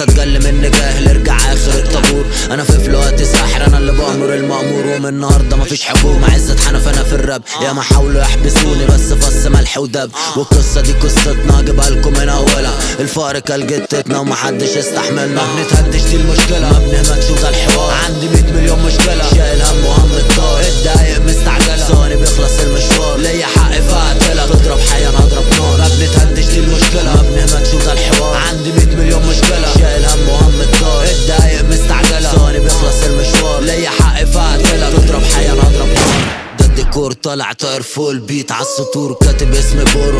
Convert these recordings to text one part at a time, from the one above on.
تتجلي مني جاهل ارجع اخر الطابور. انا في فلوقاتي ساحر، انا اللي بأمر المأمور، ومن النهارده مفيش حكومة. عزت حنف انا في الراب، يا ما حاولوا يحبسوني بس فص ملح ودب. والقصة دي قصتنا اجيبها لكم من اولها. الفقر كل جتتنا ومحدش يستحملنا. ما بنتهدش دي المشكلة، ما بنهمتش وده الحوار. عندي 100 مليون مشكلة، شايل هم وهم الدار. الدقايق مستعجلة، ثواني بيخلص المشوار. ليا حق فاقتلها، تضرب حي انا اضرب نار. ما بنتهدش دي المشكلة، ما بنهمتش وده الحوار. عندي 100 مليون مشكلة، شايل هم وهم الدار. الدقايق مستعجلة، ثواني بيخلص المشوار. ليا حق فاقتلها، تضرب حي انا اضرب نار. ده الديكور طالع طاير فوق البيت عالسطور، كاتب اسمي بورو.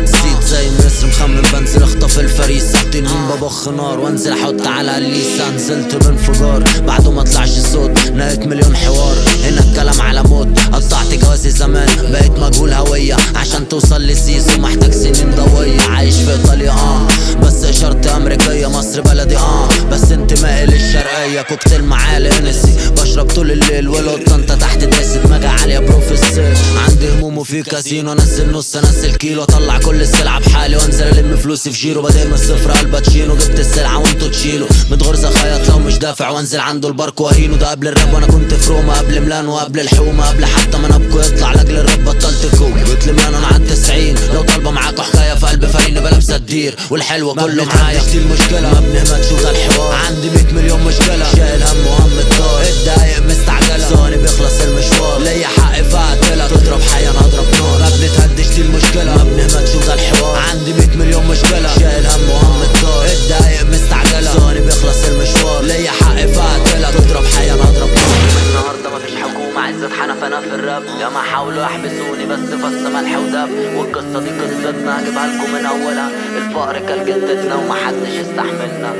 نسيت زي مصر مخمم بنزل اخطف الفريسة. تنين ببخ نار وانزل احط على الليسة. نزلت بانفجار بعده ما طلعش الصوت، نقيت مليون حوار. هنا الكلام على موت، قطعت جوازي زمان بقيت مجهول هوية. عشان توصل لسيسو محتاج سنين ضوية. عايش في ايطاليا بس اشارتي امريكية. مصر بلدي بس انتمائي للشرقية. كوكتيل معالي هنسي بشرب طول الليل، والقطة انت تحت داس دماغي عالية بروفيسور. عندي هموم وفي كازينو، انزل نص انزل كيلو. اطلع كل السلعة بحالي وانزل الم فلوسي في جيرو. بادئ من الصفر الباتشينو، جبت السلعة وانتو تشيلوا. متغرزة خيط لو مش دافع وانزل عنده البارك وهينو. ده قبل الراب وانا كنت في روما، قبل ميلانو وقبل الحومة. قبل حتى ما نبكو يطلع لاجل الراب بطلت كوم. قلت لميلانو انا على 90، لو طالبة معاكوا حكاية في قلب فريني بلبس الدير. والحلوة كله معايا، دي المشكلة ما بنهمتش وده الحوار. عندي 100 مليون مشكلة، شايل هم وهم الدار. الدقايق مستعجلة، ثواني بيخلص المشوار. ليا حق فاقتلها، تضرب حي انا اضرب نار. ما بنتهدش دي المشكلة، ما بنهمتش وده الحوار. عندي 100 مليون مشكلة، شايل هم وهم الدار. الدقايق مستعجلة، ثواني بيخلص المشوار. ليا حق فاقتلها، تضرب حي انا اضرب نار. النهارده مفيش حكومة، عزت حنف انا في الراب. يا ما حاولوا يحبسوني بس فص ملح ودب. والقصة دي قصتنا اجيبها لكم من اولها. الفقر كل جدتنا ومحدش يستحملنا.